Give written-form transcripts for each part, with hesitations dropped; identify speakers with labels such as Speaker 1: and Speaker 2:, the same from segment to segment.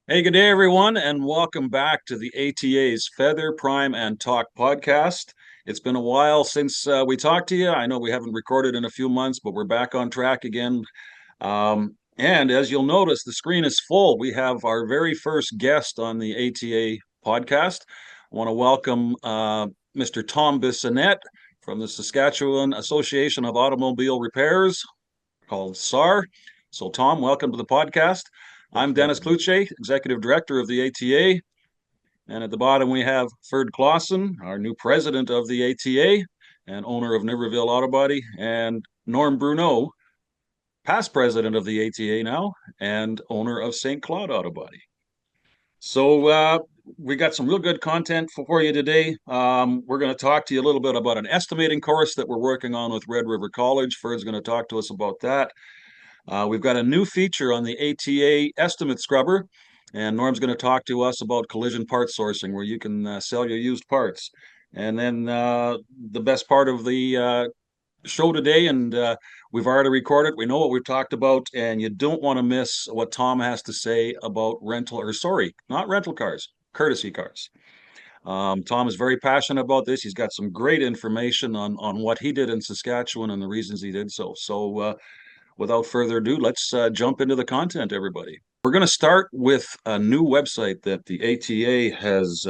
Speaker 1: Hey, good day, everyone, and welcome back to the ATA's Feather, Prime, and Talk podcast. It's been a while since we talked to you. I know we haven't recorded in a few months, but we're back on track again. And as you'll notice, the screen is full. We have our very first guest on the ATA podcast. I want to welcome Mr. Tom Bissonnette from the Saskatchewan Association of Automobile Repairs, called SAR. So, Tom, welcome to the podcast. I'm Denis Cloutier, Executive Director of the ATA. And at the bottom, we have Ferd Klassen, our new president of the ATA and owner of Niverville Auto Body, and Norm Bruneau, past president of the ATA now and owner of St. Cloud Auto Body. So we got some real good content for you today. We're going to talk to you a little bit about an estimating course that we're working on with Red River College. Ferd's going to talk to us about that. We've got a new feature on the ATA estimate scrubber, and Norm's going to talk to us about collision part sourcing, where you can sell your used parts. And then the best part of the show today, and we've already recorded, we know what we've talked about, and you don't want to miss what Tom has to say about not rental cars, courtesy cars. Tom is very passionate about this. He's got some great information on what he did in Saskatchewan and the reasons he did so. So without further ado, let's jump into the content, everybody. We're going to start with a new website that the ATA has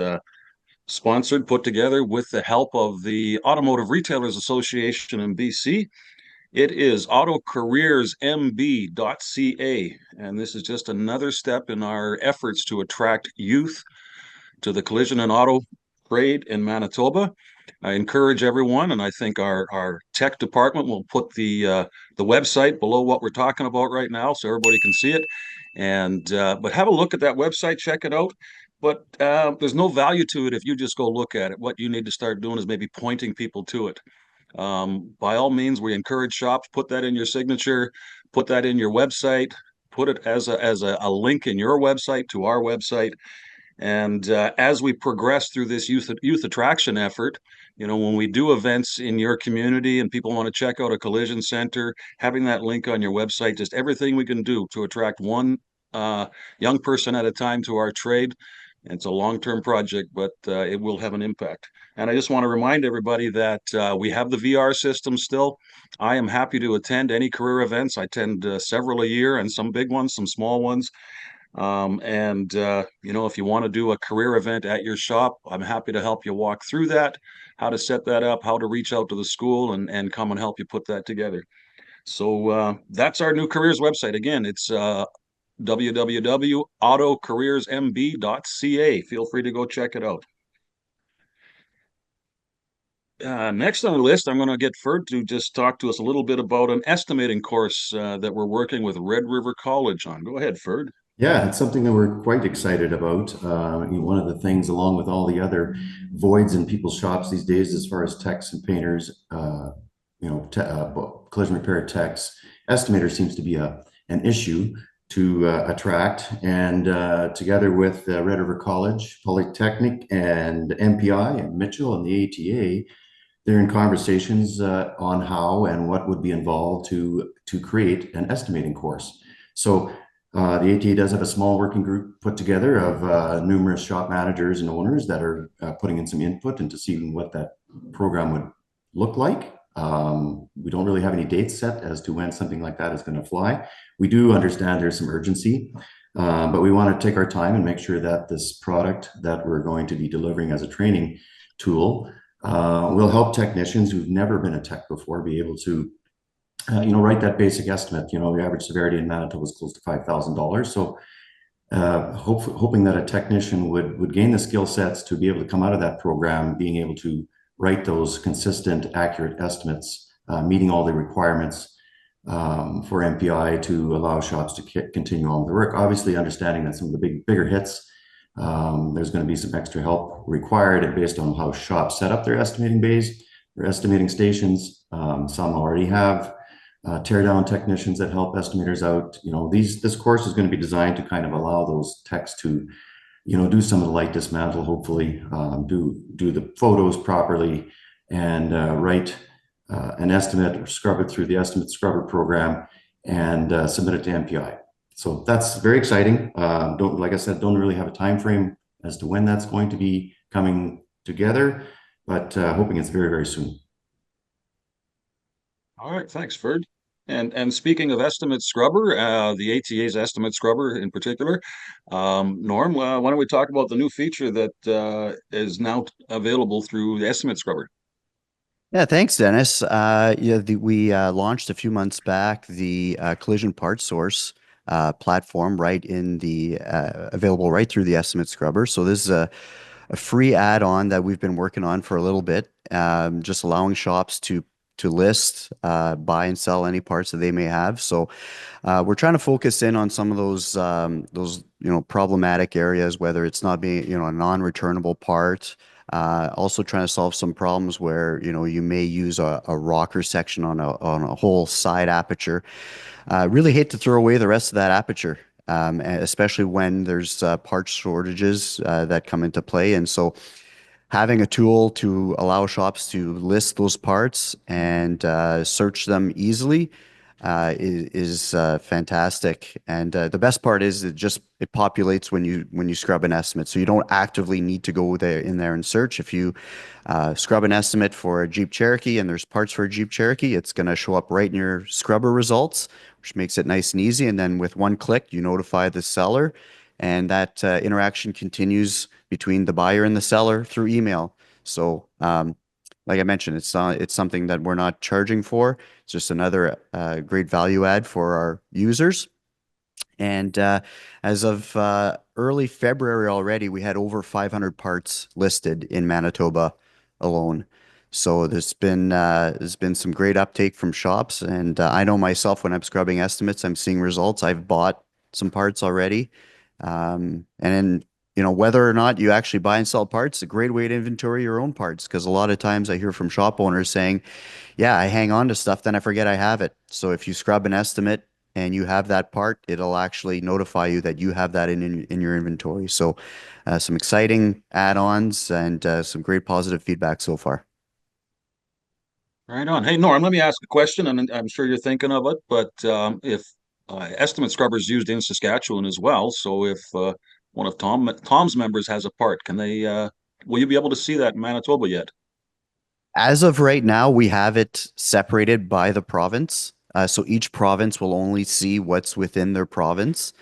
Speaker 1: sponsored, put together with the help of the Automotive Retailers Association in BC. It is autocareersmb.ca, and this is just another step in our efforts to attract youth to the collision and auto trade in Manitoba. I encourage everyone, and I think our tech department will put the website below what we're talking about right now, so everybody can see it. And but have a look at that website, check it out. But there's no value to it if you just go look at it. What you need to start doing is maybe pointing people to it. By all means, we encourage shops, put that in your signature, put that in your website, put it as a link in your website to our website. And as we progress through this youth attraction effort, when we do events in your community and people want to check out a collision center, having that link on your website, just everything we can do to attract one young person at a time to our trade. It's a long-term project, but it will have an impact. And I just want to remind everybody that we have the VR system still. I am happy to attend any career events. I attend several a year, and some big ones, some small ones. If you want to do a career event at your shop, I'm happy to help you walk through that, how to set that up, how to reach out to the school and come and help you put that together. So that's our new careers website. Again, it's www.autocareersmb.ca. Feel free to go check it out. Next on the list, I'm going to get Ferd to just talk to us a little bit about an estimating course that we're working with Red River College on. Go ahead, Ferd.
Speaker 2: Yeah, it's something that we're quite excited about. One of the things, along with all the other voids in people's shops these days, as far as techs and painters, collision repair techs, estimator seems to be an issue to attract. And together with Red River College, Polytechnic, and MPI and Mitchell and the ATA, they're in conversations on how and what would be involved to create an estimating course. So the ATA does have a small working group put together of numerous shop managers and owners that are putting in some input into seeing what that program would look like. We don't really have any dates set as to when something like that is going to fly. We do understand there's some urgency, but we want to take our time and make sure that this product that we're going to be delivering as a training tool will help technicians who've never been a tech before be able to write that basic estimate. The average severity in Manitoba is close to $5,000. So hoping that a technician would gain the skill sets to be able to come out of that program, being able to write those consistent, accurate estimates, meeting all the requirements for MPI to allow shops to continue on with the work. Obviously, understanding that some of the bigger hits, there's going to be some extra help required, and based on how shops set up their estimating bays, their estimating stations. Some already have tear down technicians that help estimators out. This course is going to be designed to kind of allow those techs to, do some of the light dismantle, hopefully, do the photos properly, and write an estimate or scrub it through the estimate scrubber program and submit it to MPI. So that's very exciting. Don't like I said, don't really have a time frame as to when that's going to be coming together, but hoping it's very, very soon.
Speaker 1: All right, thanks, Ferd. And speaking of estimate scrubber, the ATA's estimate scrubber in particular, Norm, why don't we talk about the new feature that is now available through the estimate scrubber?
Speaker 3: Yeah, thanks, Dennis. We launched a few months back the collision part source platform right in the available right through the estimate scrubber. So this is a free add-on that we've been working on for a little bit, just allowing shops to list, buy and sell any parts that they may have. So we're trying to focus in on some of those problematic areas, whether it's not being a non-returnable part. Also trying to solve some problems where you may use a rocker section on a whole side aperture. Really hate to throw away the rest of that aperture, especially when there's parts shortages that come into play. And so having a tool to allow shops to list those parts and search them easily is fantastic. And the best part is it populates when you scrub an estimate, so you don't actively need to go there in there and search. If you scrub an estimate for a Jeep Cherokee and there's parts for a Jeep Cherokee, it's going to show up right in your scrubber results, which makes it nice and easy. And then with one click, you notify the seller, and that interaction continues between the buyer and the seller through email. So, like I mentioned, it's something that we're not charging for. It's just another great value add for our users. And as of early February already, we had over 500 parts listed in Manitoba alone. So there's been some great uptake from shops, and I know myself when I'm scrubbing estimates, I'm seeing results. I've bought some parts already, and then whether or not you actually buy and sell parts, a great way to inventory your own parts. Because a lot of times I hear from shop owners saying, yeah, I hang on to stuff, then I forget I have it. So if you scrub an estimate and you have that part, it'll actually notify you that you have that in your inventory. So some exciting add-ons and some great positive feedback so far.
Speaker 1: Right on. Hey, Norm, let me ask a question, and I'm sure you're thinking of it, but if estimate scrubber is used in Saskatchewan as well, so if one of Tom's members has a part, can they will you be able to see that in Manitoba yet?
Speaker 3: As of right now, we have it separated by the province. So each province will only see what's within their province.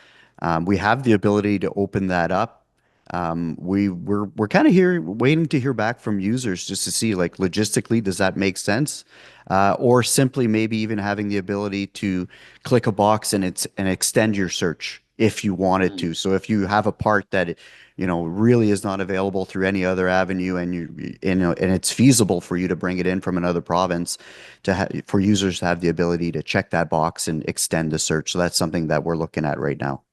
Speaker 3: We have the ability to open that up. We're kind of here waiting to hear back from users just to see, like, logistically, does that make sense? Or simply maybe even having the ability to click a box and extend your search if you wanted
Speaker 1: Mm.
Speaker 3: to. So if you have a part that really is not available through any other avenue, and and it's feasible for you to bring it in from another province, for users to have the ability to check that box and extend the search. So that's something that we're looking at right now.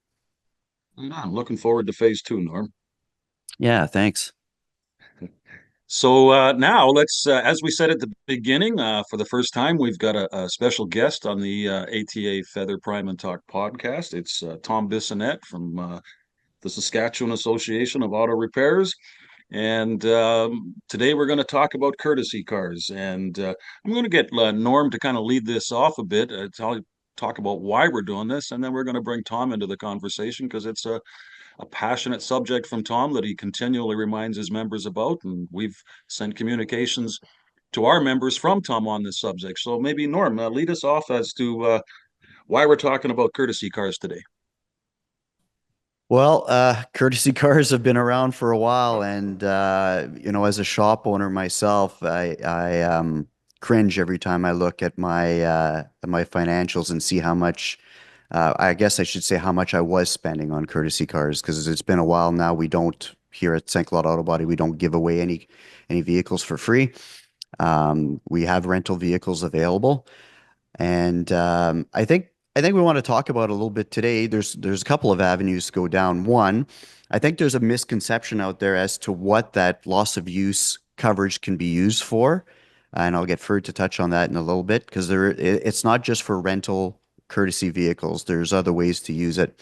Speaker 1: I'm looking forward to phase two, Norm.
Speaker 3: Yeah, thanks.
Speaker 1: So now let's, as we said at the beginning, for the first time, we've got a special guest on the ATA Feather Prime and Talk podcast. It's Tom Bissonnette from the Saskatchewan Association of Auto Repairs. And today we're going to talk about courtesy cars. And I'm going to get Norm to kind of lead this off a bit, talk about why we're doing this. And then we're going to bring Tom into the conversation because it's a passionate subject from Tom that he continually reminds his members about. And we've sent communications to our members from Tom on this subject. So maybe Norm, lead us off as to why we're talking about courtesy cars today.
Speaker 3: Well, courtesy cars have been around for a while, and as a shop owner myself, I cringe every time I look at my financials and see how much. I guess I should say how much I was spending on courtesy cars, because it's been a while now. We don't here at St. Cloud Auto Body. We don't give away any vehicles for free. We have rental vehicles available. And I think we want to talk about a little bit today. There's a couple of avenues to go down. One, I think there's a misconception out there as to what that loss of use coverage can be used for, and I'll get Ferd to touch on that in a little bit, because it's not just for rental courtesy vehicles. There's other ways to use it.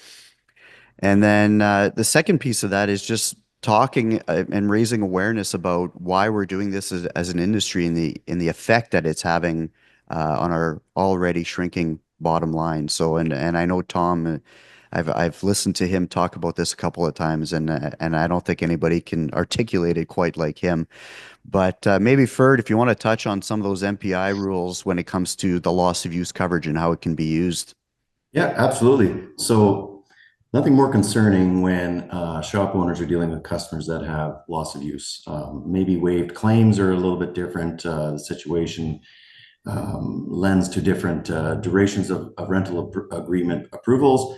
Speaker 3: And then the second piece of that is just talking and raising awareness about why we're doing this as an industry, and the effect that it's having on our already shrinking bottom line. So, and I know Tom I've listened to him talk about this a couple of times, and I don't think anybody can articulate it quite like him. But maybe Ferd, if you want to touch on some of those MPI rules when it comes to the loss of use coverage and how it can be used.
Speaker 2: Yeah, absolutely. So nothing more concerning when shop owners are dealing with customers that have loss of use. Maybe waived claims are a little bit different. The situation lends to different durations of rental agreement approvals.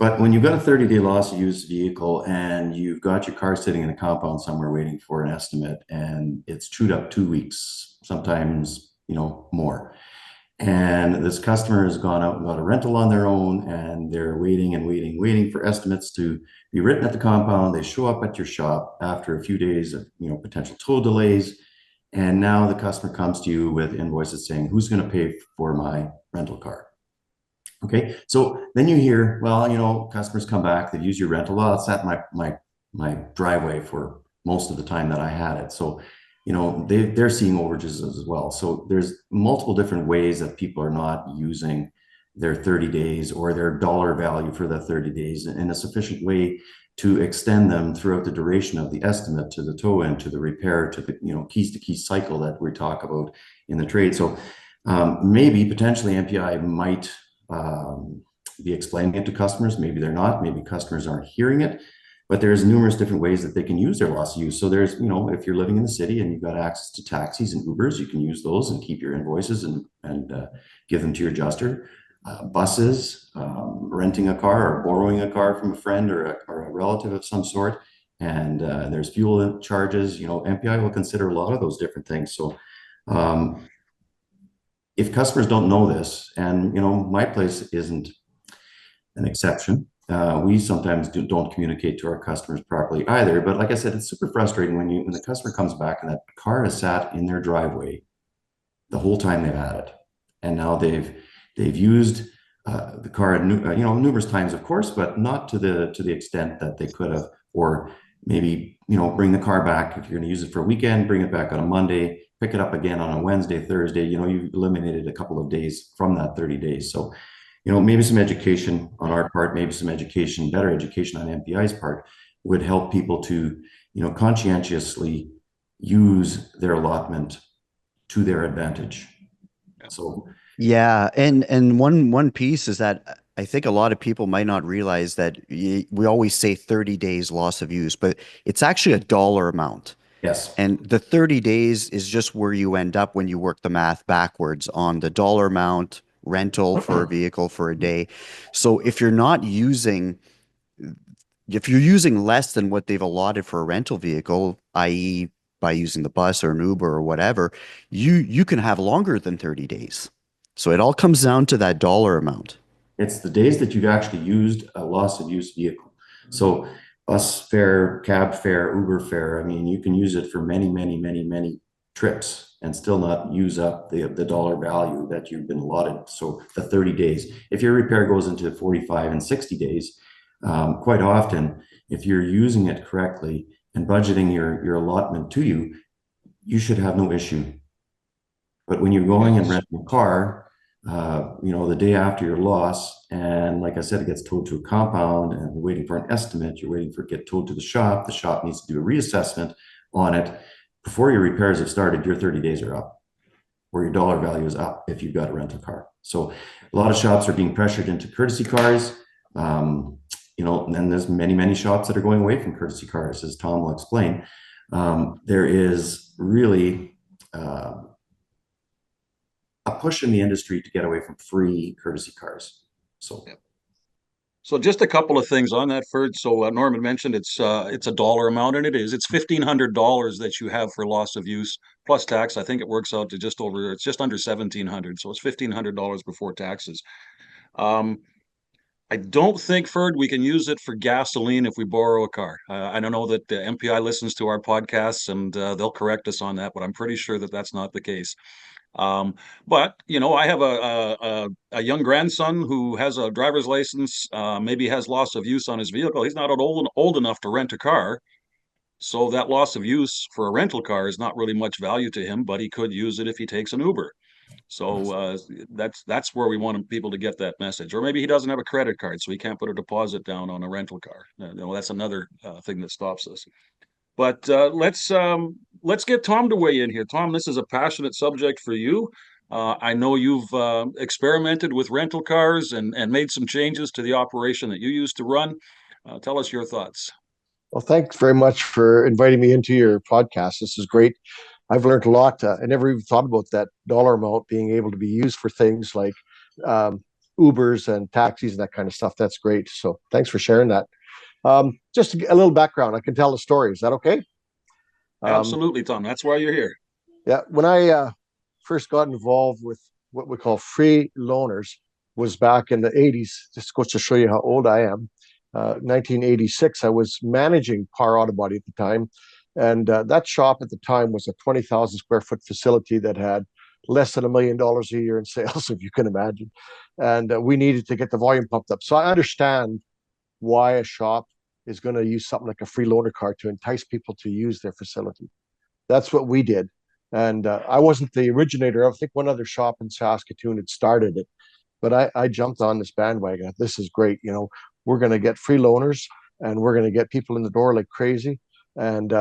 Speaker 2: But when you've got a 30-day loss of use vehicle and you've got your car sitting in a compound somewhere waiting for an estimate, and it's chewed up 2 weeks, sometimes, more. And this customer has gone out and got a rental on their own, and they're waiting and waiting, waiting for estimates to be written at the compound. They show up at your shop after a few days of, potential tow delays. And now the customer comes to you with invoices saying, who's going to pay for my rental car? Okay, so then you hear, well, customers come back, they've used your rental. Well, it's at my driveway for most of the time that I had it. So, they're seeing overages as well. So there's multiple different ways that people are not using their 30 days or their dollar value for the 30 days in a sufficient way to extend them throughout the duration of the estimate, to the tow end, to the repair, to the keys to keys cycle that we talk about in the trade. So maybe potentially MPI might be explaining it to customers. Maybe they're not. Maybe customers aren't hearing it. But there's numerous different ways that they can use their loss of use. So there's, if you're living in the city and you've got access to taxis and Ubers, you can use those and keep your invoices and give them to your adjuster. Buses, renting a car or borrowing a car from a friend or a relative of some sort. And there's fuel charges. MPI will consider a lot of those different things. So if customers don't know this, and my place isn't an exception, we sometimes don't communicate to our customers properly either. But like I said, it's super frustrating when the customer comes back and that car has sat in their driveway the whole time they've had it, and now they've used the car numerous times, of course, but not to the extent that they could have. Or maybe bring the car back if you're going to use it for a weekend, bring it back on a Monday, pick it up again on a Wednesday, Thursday. You've eliminated a couple of days from that 30 days. So maybe some education on our part, maybe some better education on MPI's part would help people to, conscientiously use their allotment to their advantage. So
Speaker 3: Yeah, and one piece is that I think a lot of people might not realize that we always say 30 days loss of use, but it's actually a dollar amount.
Speaker 2: yes,
Speaker 3: And the 30 days is just where you end up when you work the math backwards on the dollar amount rental for a vehicle for a day. So if you're using less than what they've allotted for a rental vehicle, i.e. by using the bus or an Uber or whatever, you can have longer than 30 days. So it all comes down to that dollar amount.
Speaker 2: it's the days that you've actually used a loss of use vehicle. So bus fare, cab fare, Uber fare, I mean, you can use it for many, many, many, many trips and still not use up the dollar value that you've been allotted. So the 30 days, if your repair goes into 45 and 60 days, quite often, if you're using it correctly and budgeting your allotment to you, you should have no issue. But when you're going and renting a car, the day after your loss, and like I said, it gets towed to a compound and you're waiting for an estimate, you're waiting for it to get towed to the shop needs to do a reassessment on it. Before your repairs have started, your 30 days are up, or your dollar value is up if you've got to rent a car. So a lot of shops are being pressured into courtesy cars. And there's many, many shops that are going away from courtesy cars, as Tom will explain. There is really a push in the industry to get away from free courtesy cars. So,
Speaker 1: So just a couple of things on that, Ferd. So Norman mentioned it's a dollar amount, and it is. It's $1,500 that you have for loss of use plus tax. I think it works out to it's just under 1,700. So it's $1,500 before taxes. I don't think, Ferd, we can use it for gasoline if we borrow a car. I don't know that the MPI listens to our podcasts, and they'll correct us on that, but I'm pretty sure that that's not the case. But I have a young grandson who has a driver's license, maybe has loss of use on his vehicle. He's not old enough to rent a car. So that loss of use for a rental car is not really much value to him, but he could use it if he takes an Uber. So that's where we want people to get that message. Or maybe he doesn't have a credit card, so he can't put a deposit down on a rental car. That's another thing that stops us. But let's get Tom to weigh in here. Tom, this is a passionate subject for you. I know you've experimented with rental cars and made some changes to the operation that you used to run. Tell us your thoughts.
Speaker 4: Well, thanks very much for inviting me into your podcast. This is great. I've learned a lot. I never even thought about that dollar amount being able to be used for things like um, Ubers and taxis and that kind of stuff. That's great. So thanks for sharing that. Just a little background. I can tell the story. Is that okay? Um,
Speaker 1: Absolutely, Tom. That's why you're here.
Speaker 4: yeah, when I first got involved with what we call free loaners was back in the 80s. Just goes to show you how old I am. 1986, I was managing Par Auto Body at the time. And that shop at the time was a 20,000 square foot facility that had less than $1 million a year in sales, if you can imagine. And we needed to get the volume pumped up. So I understand why a shop is going to use something like a free loaner car to entice people to use their facility. That's what we did. And I wasn't the originator. I think one other shop in Saskatoon had started it, but I jumped on this bandwagon. This is great. We're going to get free loaners and we're going to get people in the door like crazy. And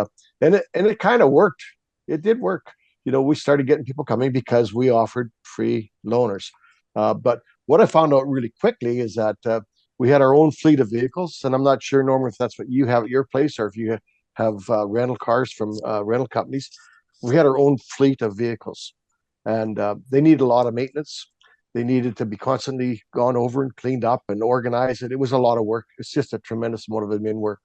Speaker 4: it kind of worked. It did work. We started getting people coming because we offered free loaners. But what I found out really quickly is that we had our own fleet of vehicles, and I'm not sure, Norman, if that's what you have at your place or if you have rental cars from rental companies. We had our own fleet of vehicles, and they need a lot of maintenance. They needed to be constantly gone over and cleaned up and organized. And it was a lot of work. It's just a tremendous amount of admin work.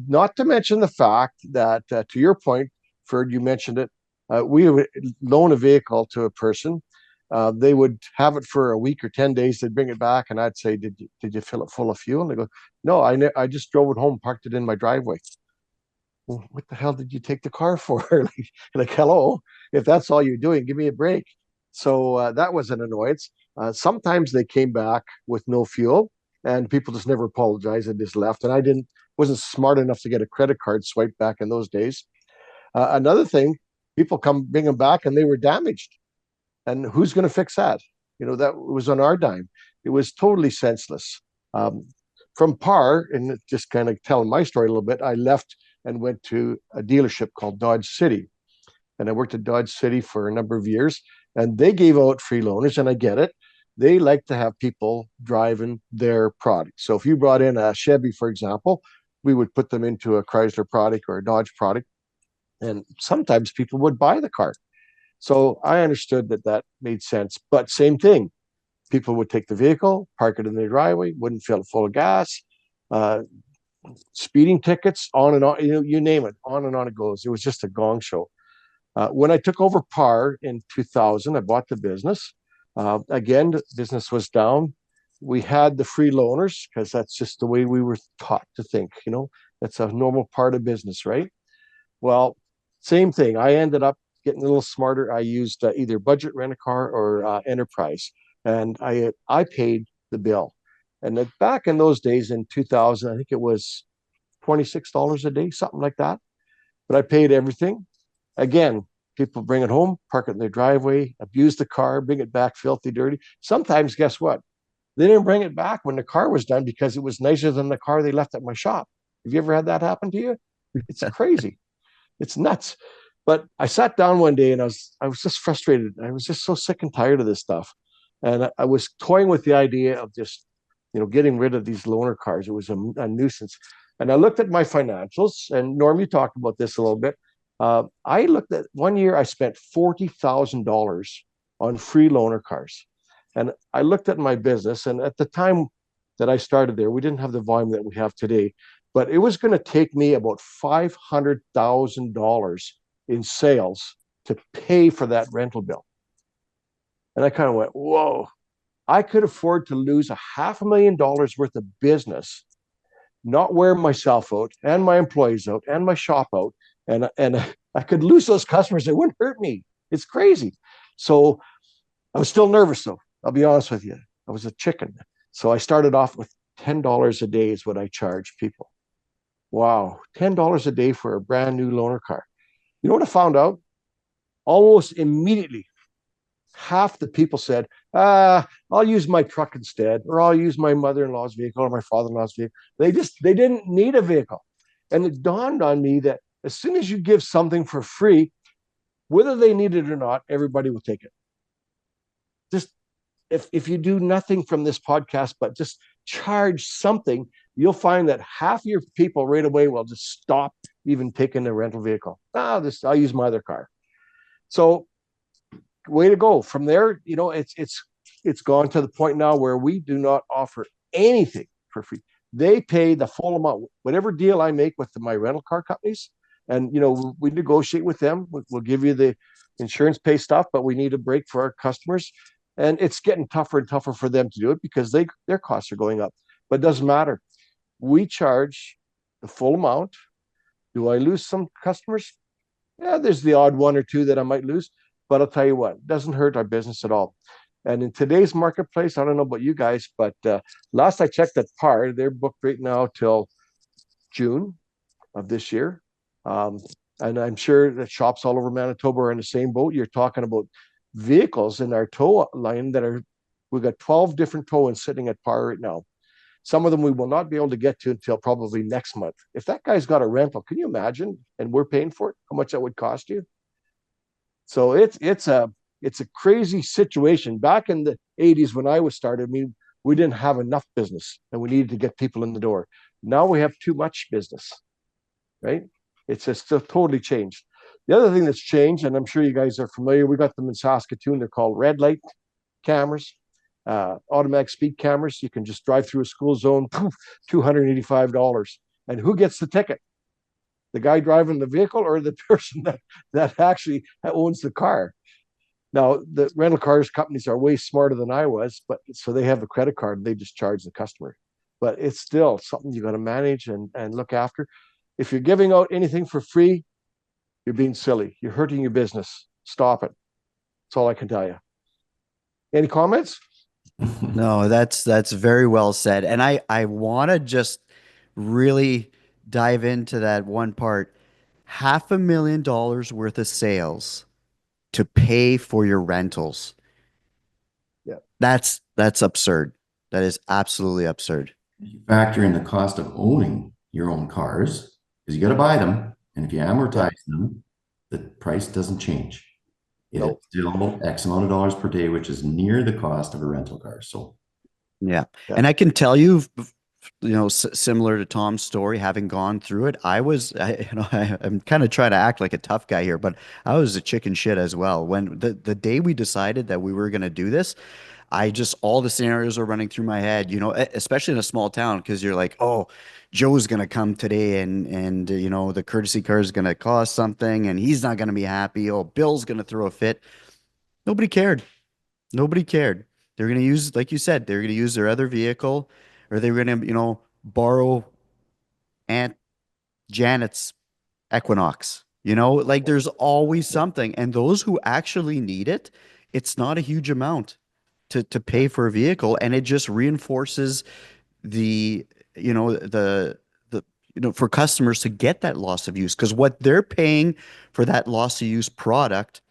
Speaker 4: Not to mention the fact that, to your point, Ferd, you mentioned it, we would loan a vehicle to a person. They would have it for a week or 10 days. They'd bring it back, and I'd say, did you fill it full of fuel? And they go, no, I just drove it home, parked it in my driveway. Well, what the hell did you take the car for? like, hello, if that's all you're doing, give me a break. So that was an annoyance. Sometimes they came back with no fuel, and people just never apologized and just left. And I wasn't smart enough to get a credit card swipe back in those days. Another thing, people bring them back and they were damaged. And who's going to fix that? That was on our dime. It was totally senseless. From Par, and just kind of telling my story a little bit, I left and went to a dealership called Dodge City. And I worked at Dodge City for a number of years, and they gave out free loaners, and I get it. They like to have people driving their product. So if you brought in a Chevy, for example, we would put them into a Chrysler product or a Dodge product, and sometimes people would buy the car. So I understood that made sense. But same thing, people would take the vehicle, park it in their driveway, wouldn't fill it full of gas, uh, speeding tickets, on and on, you name it, on and on it goes. It was just a gong show. When I took over Par in 2000, I bought the business. Again, the business was down. We had the free loaners because that's just the way we were taught to think. That's a normal part of business, right? Well, same thing. I ended up getting a little smarter. I used either budget rent a car or enterprise, and I paid the bill. And back in those days, in 2000, I think it was $26 a day, something like that. But I paid everything. Again, people bring it home, park it in their driveway, abuse the car, bring it back filthy, dirty. Sometimes, guess what? They didn't bring it back when the car was done because it was nicer than the car they left at my shop. Have you ever had that happen to you? It's crazy. It's nuts. But I sat down one day and I was just frustrated. I was just so sick and tired of this stuff. And I was toying with the idea of just, getting rid of these loaner cars. It was a nuisance. And I looked at my financials, and Norm, you talked about this a little bit. I looked at one year, I spent $40,000 on free loaner cars. And I looked at my business, and at the time that I started there, we didn't have the volume that we have today, but it was going to take me about $500,000 in sales to pay for that rental bill. And I kind of went, whoa, I could afford to lose $500,000 worth of business, not wear myself out and my employees out and my shop out. And I could lose those customers. It wouldn't hurt me. It's crazy. So I was still nervous, though. I'll be honest with you. I was a chicken. So I started off with $10 a day is what I charge people. Wow, $10 a day for a brand new loaner car. You know what I found out? Almost immediately, half the people said, I'll use my truck instead, or I'll use my mother-in-law's vehicle or my father-in-law's vehicle. They didn't need a vehicle. And it dawned on me that as soon as you give something for free, whether they need it or not, everybody will take it. Just if you do nothing from this podcast, but just charge something, you'll find that half your people right away will just stop even taking a rental vehicle. I'll use my other car. So way to go. From there, it's gone to the point now where we do not offer anything for free. They pay the full amount, whatever deal I make with my rental car companies, and we negotiate with them. We'll give you the insurance pay stuff, but we need a break for our customers, and it's getting tougher and tougher for them to do it because their costs are going up. But it doesn't matter. We charge the full amount. Do I lose some customers? Yeah, there's the odd one or two that I might lose, but I'll tell you what, it doesn't hurt our business at all. And in today's marketplace, I don't know about you guys, but last I checked at Par, they're booked right now till June of this year. And I'm sure that shops all over Manitoba are in the same boat. You're talking about vehicles in our tow line we've got 12 different tow-ins sitting at Par right now. Some of them we will not be able to get to until probably next month. If that guy's got a rental, can you imagine? And we're paying for it, how much that would cost you? So it's a crazy situation. Back in the 80s when I was started, we didn't have enough business and we needed to get people in the door. Now we have too much business, right? It's just totally changed. The other thing that's changed, and I'm sure you guys are familiar, we got them in Saskatoon. They're called red light cameras, automatic speed cameras. You can just drive through a school zone, poof, $285. And who gets the ticket? The guy driving the vehicle or the person that actually owns the car? Now, the rental cars companies are way smarter than I was, but so they have a credit card and they just charge the customer. But it's still something you got to manage and look after. If you're giving out anything for free, you're being silly. You're hurting your business. Stop it. That's all I can tell you. Any comments?
Speaker 3: No, that's very well said. And I want to just really dive into that one part. $500,000 worth of sales to pay for your rentals.
Speaker 4: Yeah.
Speaker 3: That's absurd. That is absolutely absurd.
Speaker 2: You factor in the cost of owning your own cars because you got to buy them. And if you amortize them, the price doesn't change. It's still X amount of dollars per day, which is near the cost of a rental car. So,
Speaker 3: yeah. And I can tell you, similar to Tom's story, having gone through it, I'm kind of trying to act like a tough guy here, but I was a chicken shit as well. When the day we decided that we were going to do this, all the scenarios are running through my head, especially in a small town, because you're like, oh, Joe's going to come today and the courtesy car is going to cost something and he's not going to be happy. Oh, Bill's going to throw a fit. Nobody cared. Nobody cared. They're going to use, like you said, they're going to use their other vehicle, or they're going to, borrow Aunt Janet's Equinox. There's always something. And those who actually need it, it's not a huge amount to pay for a vehicle, and it just reinforces for customers to get that loss of use, because what they're paying for that loss of use product,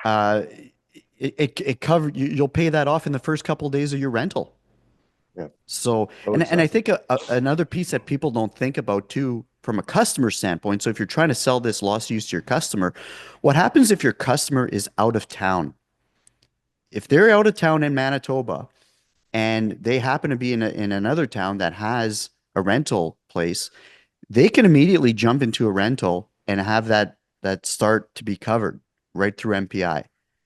Speaker 3: it covered. You'll pay that off in the first couple of days of your rental.
Speaker 4: Yeah.
Speaker 3: So, and I think another piece that people don't think about too, from a customer standpoint. So if you're trying to sell this loss of use to your customer, what happens if your customer is out of town? If they're out of town in Manitoba and they happen to be in another town that has a rental place, they can immediately jump into a rental and have that start to be covered right through MPI.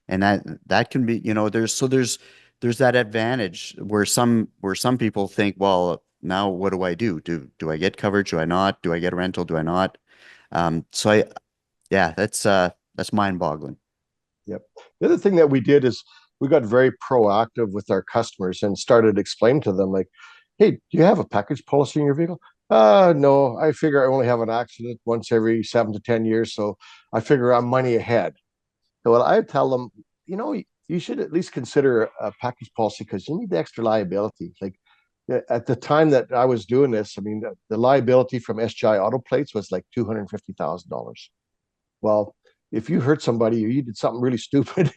Speaker 3: And that can be, there's that advantage where some people think, well, now what do I do? Do I get coverage? Do I not? Do I get a rental? Do I not? That's mind-boggling.
Speaker 4: Yep. The other thing that we did is we got very proactive with our customers and started explaining to them, like, hey, do you have a package policy in your vehicle? No, I figure I only have an accident once every 7 to 10 years, so I figure I'm money ahead. So what I tell them, you should at least consider a package policy because you need the extra liability. Like at the time that I was doing this, I mean, the liability from SGI auto plates was like $250,000. Well, if you hurt somebody or you did something really stupid,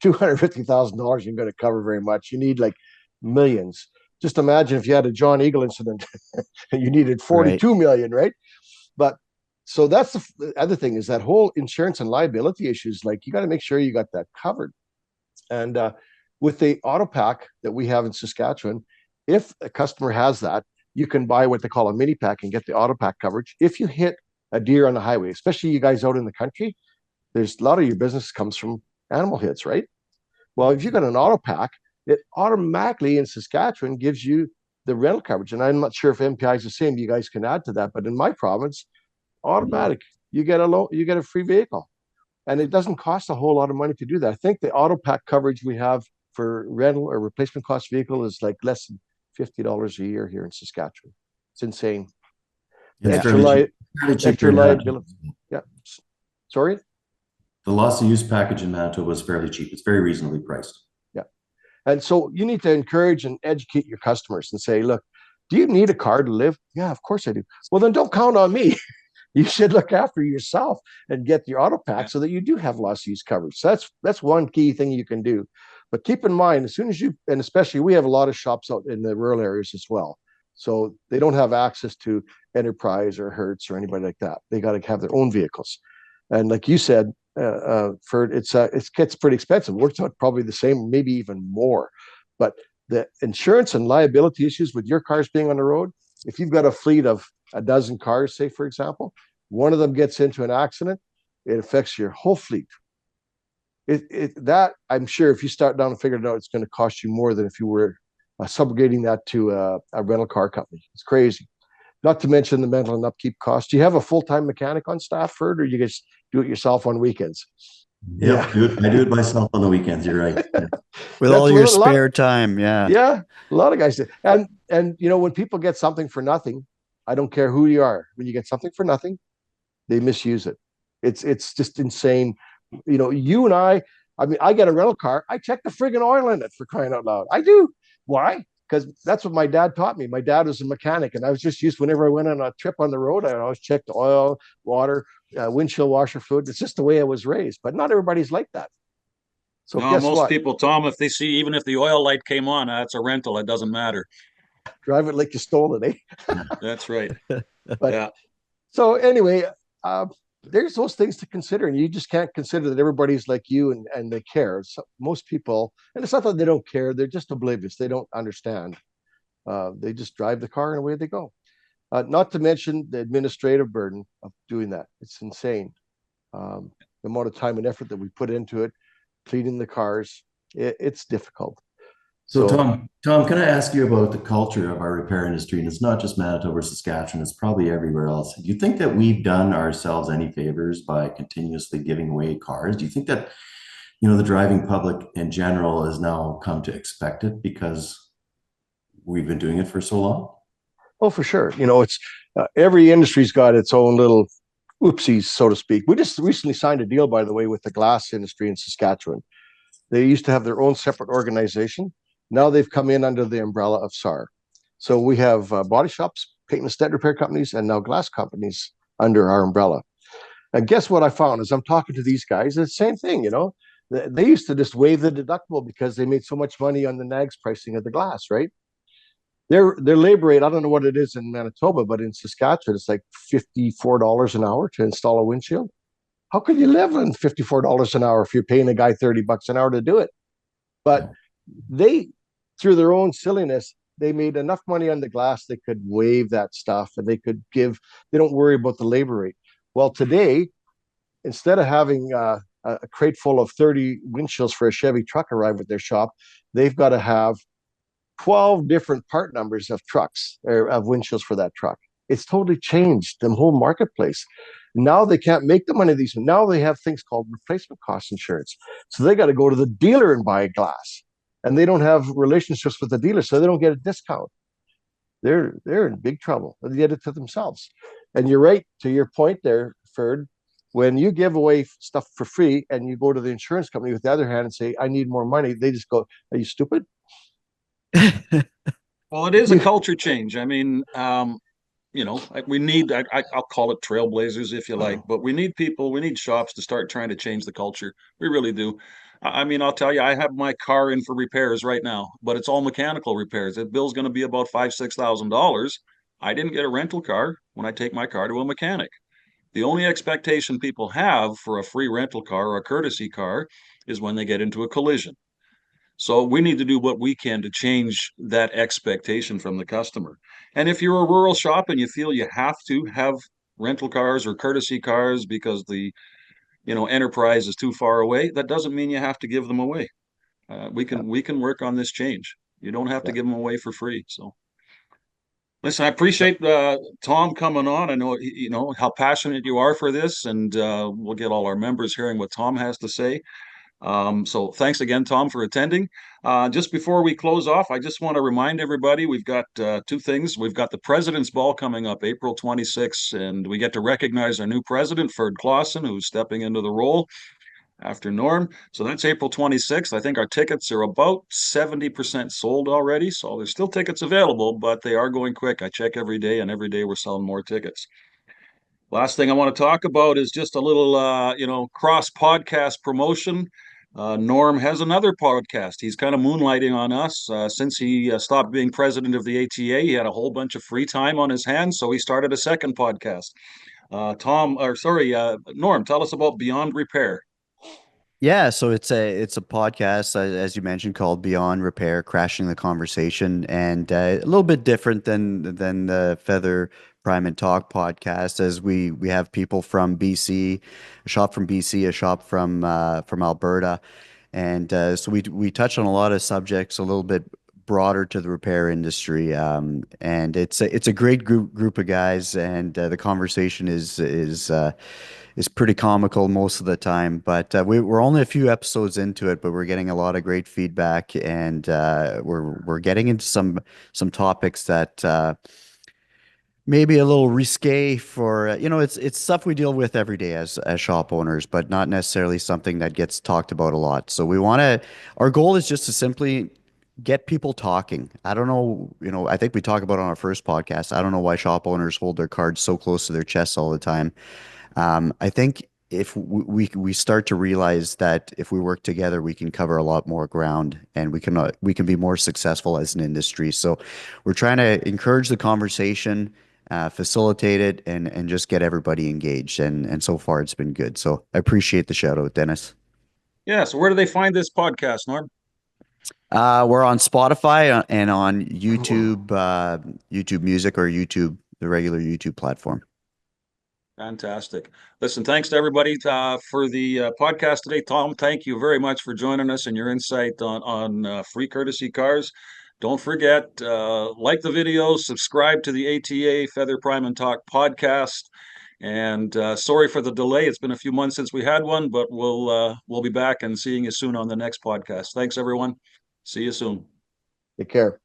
Speaker 4: $250,000 you're going to cover very much. You need like millions. Just imagine if you had a John Eagle incident and you needed 42 million, right? But so that's the other thing is that whole insurance and liability issues. Like you got to make sure you got that covered. And with the auto pack that we have in Saskatchewan, if a customer has that, you can buy what they call a mini pack and get the auto pack coverage. If you hit a deer on the highway, especially you guys out in the country, there's a lot of your business comes from animal hits, right? Well, if you got an auto pack, it automatically in Saskatchewan gives you the rental coverage. And I'm not sure if MPI is the same. You guys can add to that, but in my province, automatic, you get a free vehicle, and it doesn't cost a whole lot of money to do that. I think the auto pack coverage we have for rental or replacement cost vehicle is like less than $50 a year here in Saskatchewan. It's insane.
Speaker 2: It's
Speaker 4: Extra liability. Yeah. Sorry?
Speaker 2: The loss of use package in Manitoba is fairly cheap. It's very reasonably priced.
Speaker 4: Yeah. And so you need to encourage and educate your customers and say, look, do you need a car to live? Yeah, of course I do. Well, then don't count on me. You should look after yourself and get your auto pack so that you do have loss of use coverage. So that's one key thing you can do. But keep in mind, as soon as you, and especially we have a lot of shops out in the rural areas as well. So they don't have access to Enterprise or Hertz or anybody like that. They got to have their own vehicles. And like you said, Ferd, it gets pretty expensive. It works out probably the same, maybe even more. But the insurance and liability issues with your cars being on the road, if you've got a fleet of a dozen cars, say for example, one of them gets into an accident, it affects your whole fleet. That I'm sure if you start down and figure it out, it's going to cost you more than if you were subrogating that to a rental car company. It's crazy. Not to mention the mental and upkeep cost. Do you have a full-time mechanic on staff, Ferd, or you just do it yourself on weekends?
Speaker 2: Yeah, I do it myself on the weekends. You're right. Yeah.
Speaker 3: With all your spare time. Yeah.
Speaker 4: Yeah. A lot of guys do. And you know, when people get something for nothing, I don't care who you are. When you get something for nothing, they misuse it. It's just insane. You know, you and I mean, I get a rental car. I check the friggin' oil in it, for crying out loud. I do. Why? Because that's what my dad taught me. My dad was a mechanic, and I was just used whenever I went on a trip on the road, I always checked the oil, water, windshield washer fluid. It's just the way I was raised. But not everybody's like that. So
Speaker 1: no,
Speaker 4: guess
Speaker 1: most
Speaker 4: what?
Speaker 1: people, Tom, if they see, even if the oil light came on, that's a rental. It doesn't matter.
Speaker 4: Drive it like you stole it, eh?
Speaker 1: That's right.
Speaker 4: But yeah. So anyway, there's those things to consider, and you just can't consider that everybody's like you and they care. So most people, and it's not that they don't care, they're just oblivious. They don't understand. They just drive the car and away they go. Not to mention the administrative burden of doing that. It's insane. The amount of time and effort that we put into it, cleaning the cars, it's difficult.
Speaker 2: So Tom, can I ask you about the culture of our repair industry? And it's not just Manitoba or Saskatchewan, it's probably everywhere else. Do you think that we've done ourselves any favors by continuously giving away cars? Do you think that, the driving public in general has now come to expect it because we've been doing it for so long?
Speaker 4: Oh, for sure. It's every industry's got its own little oopsies, so to speak. We just recently signed a deal, by the way, with the glass industry in Saskatchewan. They used to have their own separate organization. Now they've come in under the umbrella of SAR. So we have body shops, paint and stent repair companies, and now glass companies under our umbrella. And guess what I found as I'm talking to these guys? It's the same thing, They used to just waive the deductible because they made so much money on the NAGS pricing of the glass, right? Their labor rate, I don't know what it is in Manitoba, but in Saskatchewan, it's like $54 an hour to install a windshield. How could you live on $54 an hour if you're paying a guy $30 an hour to do it? But they, through their own silliness, they made enough money on the glass, they could waive that stuff and they don't worry about the labor rate. Well, today, instead of having a crate full of 30 windshields for a Chevy truck arrive at their shop, they've got to have 12 different part numbers of trucks or of windshields for that truck. It's totally changed the whole marketplace. Now they can't make the money these. Now they have things called replacement cost insurance. So they got to go to the dealer and buy glass, and they don't have relationships with the dealer, so they don't get a discount. They're in big trouble. They get it to themselves. And you're right to your point there, Ferd. When you give away stuff for free and you go to the insurance company with the other hand and say, "I need more money," they just go, "Are you stupid?"
Speaker 1: Well, it is a culture change. I mean, we need, I'll call it trailblazers if you like, but we need people, we need shops to start trying to change the culture. We really do. I mean, I'll tell you, I have my car in for repairs right now, but it's all mechanical repairs. That bill's going to be about $5,000, $6,000. I didn't get a rental car when I take my car to a mechanic. The only expectation people have for a free rental car or a courtesy car is when they get into a collision. So we need to do what we can to change that expectation from the customer. And if you're a rural shop and you feel you have to have rental cars or courtesy cars because the enterprise is too far away, that doesn't mean you have to give them away. We can work on this change. You don't have to
Speaker 4: Yeah.
Speaker 1: give them away for free. So listen, I appreciate Tom coming on. I know how passionate you are for this, and we'll get all our members hearing what Tom has to say. So thanks again, Tom, for attending. Just before we close off, I just want to remind everybody we've got two things. We've got the President's Ball coming up April 26th, and we get to recognize our new president, Ferd, who's stepping into the role after Norm. So that's April 26th. I think our tickets are about 70% sold already. So there's still tickets available, but they are going quick. I check every day, and every day we're selling more tickets. Last thing I want to talk about is just a little, cross podcast promotion. Norm has another podcast. He's kind of moonlighting on us. Since he stopped being president of the ATA, he had a whole bunch of free time on his hands, so he started a second podcast. Norm, tell us about Beyond Repair.
Speaker 3: Yeah, so it's a podcast as you mentioned called Beyond Repair, crashing the conversation, and a little bit different than the Feather Prime and Talk podcast, as we have people from BC, a shop from BC, a shop from Alberta, and so we touch on a lot of subjects a little bit broader to the repair industry, and it's a great group of guys, and the conversation is pretty comical most of the time. But we're only a few episodes into it, but we're getting a lot of great feedback, and we're getting into some topics that maybe a little risque for it's stuff we deal with every day as shop owners, but not necessarily something that gets talked about a lot. So our goal is just to simply get people talking. I don't know, I think we talked about on our first podcast. I don't know why shop owners hold their cards so close to their chests all the time. I think if we start to realize that if we work together, we can cover a lot more ground, and we can be more successful as an industry. So we're trying to encourage the conversation, facilitate it, and just get everybody engaged. And so far, it's been good. So I appreciate the shout out, Dennis.
Speaker 1: Yeah, so where do they find this podcast, Norm?
Speaker 3: We're on Spotify and on YouTube, YouTube Music, or the regular YouTube platform.
Speaker 1: Fantastic. Listen, thanks to everybody for the podcast today. Tom, thank you very much for joining us and your insight on free courtesy cars. Don't forget, like the video, subscribe to the ATA Feather Prime and Talk podcast. And sorry for the delay. It's been a few months since we had one, but we'll be back and seeing you soon on the next podcast. Thanks, everyone. See you soon.
Speaker 4: Take care.